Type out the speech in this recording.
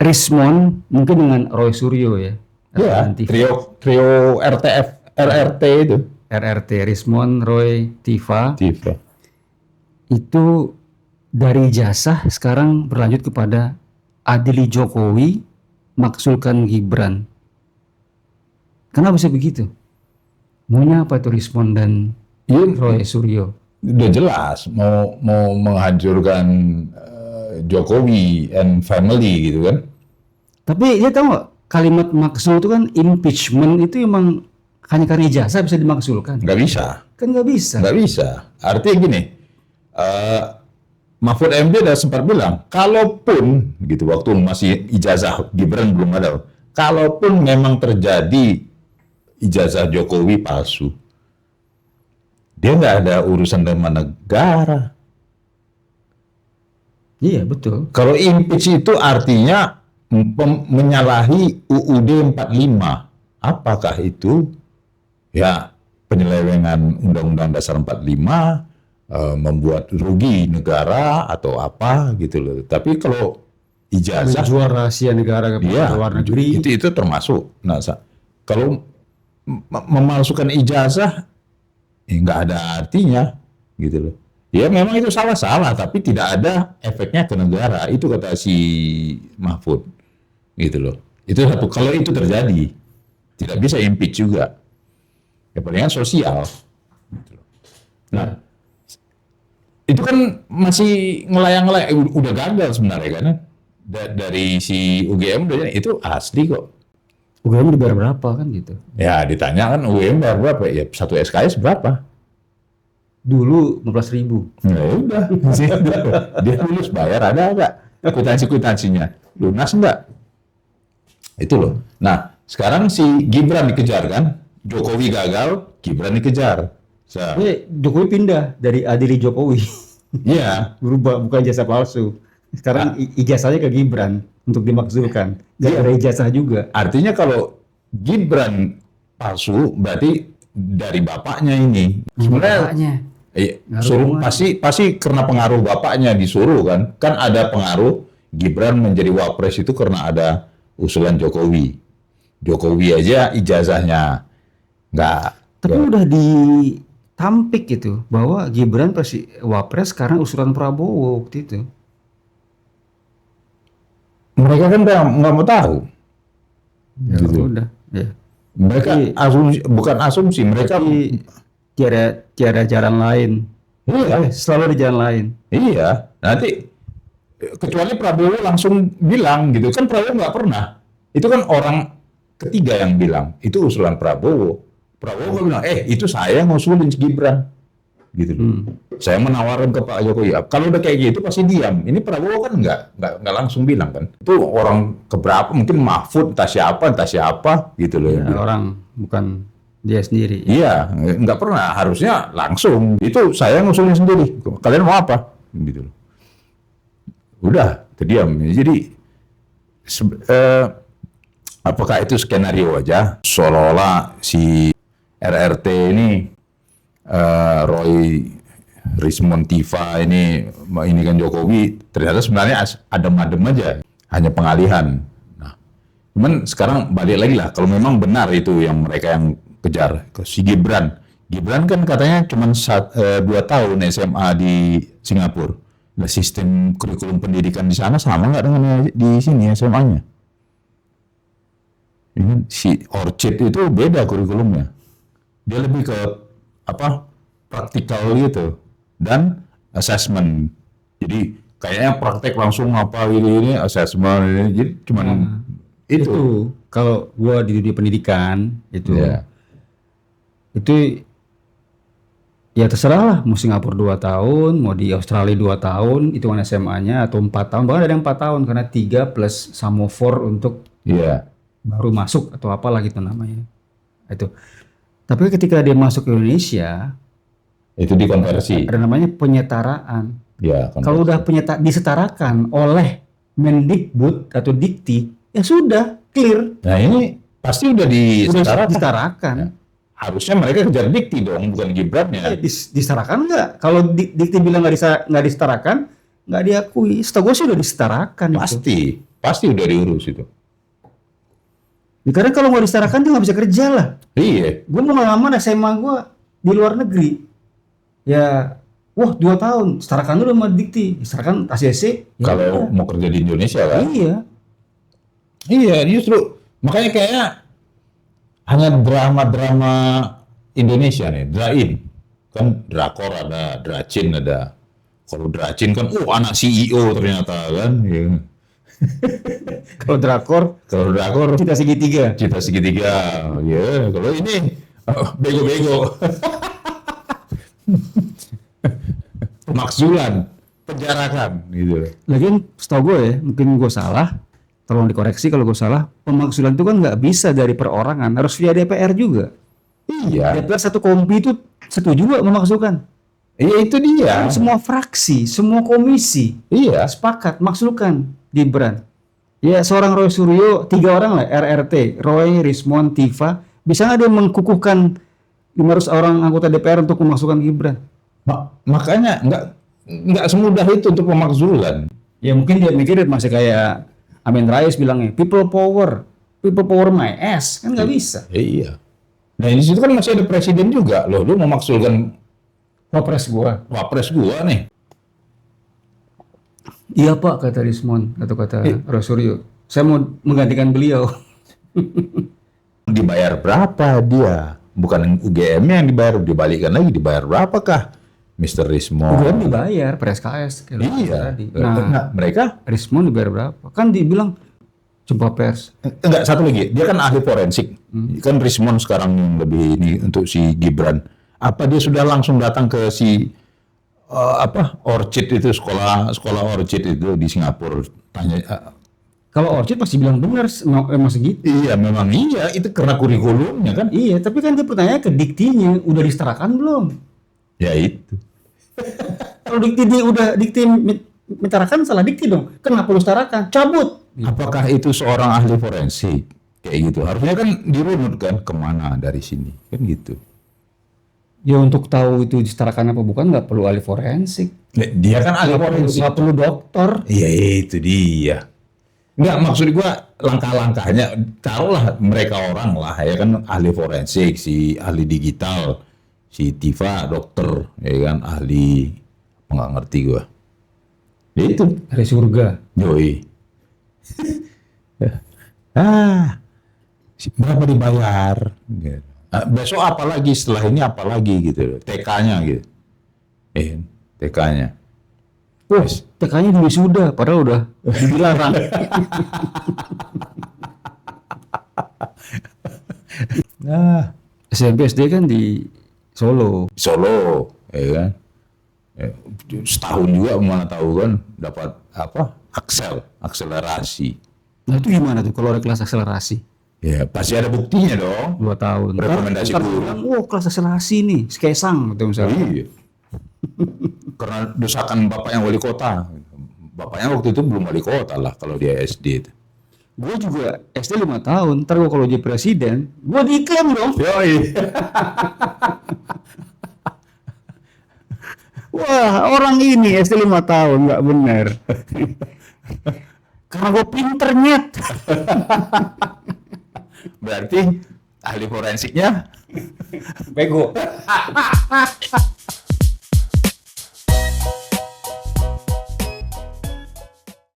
Rismond mungkin dengan Roy Suryo ya. Ya, Nanti trio RRT itu. RRT, Rismond, Roy, Tiva. Tiva. Itu dari ijazah sekarang berlanjut kepada adili Jokowi, maksulkan Gibran. Kenapa bisa begitu? Maunya apa itu Rismond dan Roy Suryo? Udah jelas mau menghancurkan Jokowi and family gitu kan. Tapi dia tahu nggak, kalimat maksul itu kan impeachment itu emang hanya karena ijazah bisa dimaksulkan? Nggak bisa. Kan nggak bisa. Nggak bisa. Artinya gini, Mahfud MD udah sempat bilang, kalaupun gitu waktu masih ijazah Gibran belum ada, kalaupun memang terjadi ijazah Jokowi palsu, dia nggak ada urusan dengan negara. Iya betul. Kalau impeach itu artinya menyalahi UUD 45. Apakah itu ya penyelewengan Undang-Undang Dasar 45, membuat rugi negara atau apa gitu loh. Tapi kalau ijazah Menjual rahasia negara ke luar negeri itu termasuk. Nah, kalau memalsukan ijazah nggak ada artinya gitu loh. Ya memang itu salah, tapi tidak ada efeknya ke negara. Itu kata si Mahfud, gitu loh. Itu satu. Kalau itu terjadi, tidak bisa impeach juga. Ya palingan sosial. Gitu loh. Nah, itu kan masih ngelayang-layang, udah gagal sebenarnya kan? Dari si UGM udah itu asli kok. UGM dibayar berapa kan gitu? Ya ditanya kan UGM bayar berapa? Ya satu SKS berapa? Dulu 15.000. Ya udah, dia lulus bayar ada nggak kwitansinya, lunas nggak? Itu loh. Nah sekarang si Gibran dikejar kan, Jokowi gagal, Gibran dikejar. Jokowi pindah dari adili Jokowi. Iya. Berubah, bukan ijazah palsu. Sekarang ijazahnya ke Gibran untuk dimakzulkan. Gak ada ijazah juga. Artinya kalau Gibran palsu berarti dari bapaknya ini. Sebenarnya suruh pasti karena pengaruh bapaknya disuruh kan ada pengaruh Gibran menjadi wapres itu karena ada usulan Jokowi aja ijazahnya nggak. Tapi udah ditampik gitu bahwa Gibran pasti wapres karena usulan Prabowo waktu itu. Mereka kan nggak mau tahu. Ya gitu. Udah. Ya. Mereka bukan asumsi, mereka tiada jalan lain. Iya, selalu ada jalan lain. Iya, nanti kecuali Prabowo langsung bilang gitu kan, Prabowo nggak pernah. Itu kan orang ketiga yang bilang itu usulan Prabowo. Prabowo nggak bilang, itu saya ngusulin Gibran, gitu. Saya menawarkan ke Pak Jokowi. Kalau udah kayak gitu pasti diam. Ini Prabowo kan nggak langsung bilang kan. Itu orang keberapa? Mungkin Mahfud, entah siapa, gitu loh. Ya, orang bukan dia sendiri. Iya, nggak pernah. Harusnya langsung. Itu saya ngusulin sendiri. Kalian mau apa? Gitu. Udah, terdiam. Jadi, apakah itu skenario aja? Seolah-olah si RRT ini, Roy, Rismond, Tiva ini kan Jokowi, ternyata sebenarnya adem-adem aja. Hanya pengalihan. Nah, cuman sekarang balik lagi lah. Kalau memang benar itu yang mereka yang kejar ke si Gibran kan katanya cuma 2 tahun SMA di Singapura. Nah, sistem kurikulum pendidikan di sana sama nggak dengan di sini SMA-nya? Si Orchid itu beda kurikulumnya. Dia lebih ke praktikal gitu dan assessment. Jadi kayaknya praktek langsung ini assessment ini. Jadi cuman itu. Kalau gua di dunia pendidikan itu. Yeah. Itu ya terserah lah, mau Singapura 2 tahun, mau di Australia 2 tahun, hitungan SMA-nya, atau 4 tahun, bahkan ada yang 4 tahun karena 3 plus Samofor untuk baru masuk atau apalah gitu namanya. Itu. Tapi ketika dia masuk ke Indonesia, itu dikonversi. Ada namanya penyetaraan. Ya, kalau udah disetarakan oleh Mendikbud atau Dikti, ya sudah clear. Nah ini pasti udah disetarakan. Ya. Harusnya mereka kejar Dikti dong, bukan Gibrannya. Disetarakan nggak? Kalau Dikti bilang nggak disetarakan, nggak diakui. Setahu gue sih udah disetarakan. Pasti. Itu. pasti udah diurus itu. Ya, karena kalau nggak disetarakan dia nggak bisa kerja lah. Iya. Gue mau ngelamar SMA gue di luar negeri. Ya, wah 2 tahun. Setarakan dulu sama Dikti. Setarakan ACC. Ya Kalau mau kerja di Indonesia kan. iya. Iya, justru makanya kayaknya hanya drama-drama Indonesia nih, Drain. Kan drakor ada, Dracin ada. Kalau Dracin kan, anak CEO ternyata kan. Ya. Kalau drakor, Kalau drakor, Cinta Segitiga. Cinta Segitiga. Ya, kalau ini bego-bego. Pemakzulan, penjarakan gitu. Lagian setahu gue ya, mungkin gue salah. Tolong dikoreksi kalau gue salah. Pemakzulan itu kan nggak bisa dari perorangan, harus via DPR juga. Iya, DPR satu kompi itu setuju nggak memakzulkan? iya itu dia. Semua fraksi, semua komisi Iya, sepakat maksulkan Gibran. Ya seorang Roy Suryo, 3 orang lah RRT, Roy, Rismon, Tifa, bisa nggak dia mengkukuhkan 500 orang anggota DPR untuk memaksulkan Gibran? makanya nggak semudah itu untuk pemakzulan. Ya mungkin dia mikir masih kayak Amin Rais bilangnya, people power my ass, kan nggak bisa. Iya. Nah di situ kan masih ada presiden juga loh. Lu memaksulkan Wapres gua. wapres gua nih. Iya Pak, kata Rismon, atau kata Roy Suryo, saya mau menggantikan beliau. Dibayar berapa dia? Bukan UGM-nya yang dibayar, dibalikan lagi dibayar berapakah Mr. Rismon? UGM dibayar per SKS. Iya. Tadi. Nah, mereka Rismon dibayar berapa? Kan dibilang jumpa pers. enggak, satu lagi, dia kan ahli forensik. Kan Rismon sekarang yang lebih ini untuk si Gibran. Apa dia sudah langsung datang ke si Orchid itu, sekolah Orchid itu di Singapura, tanya. Kalau Orchid pasti bilang benar, emang segitu. Iya, memang iya, itu karena kurikulumnya kan. Iya, tapi kan dia pertanyaan ke diktinya, udah disetarakan belum? Ya itu. Kalau dikti metarakan, salah dikti dong. Kenapa lu setarakan? Cabut. Apakah itu seorang ahli forensik? Kayak gitu. Harusnya kan dirunut kan kemana dari sini. Kan gitu. Ya untuk tahu itu disetarakan apa bukan nggak perlu ahli forensik. Dia kan ahli forensik. Nggak perlu dokter. Iya itu dia. Enggak, maksud gua langkah-langkahnya, taruhlah mereka orang lah ya kan, ahli forensik, si ahli digital, si Tifa dokter, ya kan, ahli nggak ngerti gua. Ya itu. Dari surga. Yoi. Berapa dibayar? Gitu. Besok apa lagi, setelah ini apa lagi gitu, TK-nya gitu. TK-nya. Wah, TK-nya di wisuda, padahal udah dilarang. Nah, SMP SD kan di Solo. Solo, ya kan. Setahun juga mana tahu kan dapat apa? Akselerasi. Nah itu gimana tuh kalau ada kelas akselerasi? Ya pasti ada buktinya dong. 2 tahun. Rekomendasi Ntar guru. bilang, kelas akselerasi nih, skesang gitu misalnya. Iya. Karena desakan bapaknya wali kota. Bapaknya waktu itu belum wali kota lah kalau dia SD itu. Gue juga SD 5 tahun, ntar gue kalau jadi presiden, gue diklaim dong. Yoi. Wah, orang ini SD 5 tahun, nggak bener. Karena gue pinter nyet. Berarti ahli forensiknya Bego.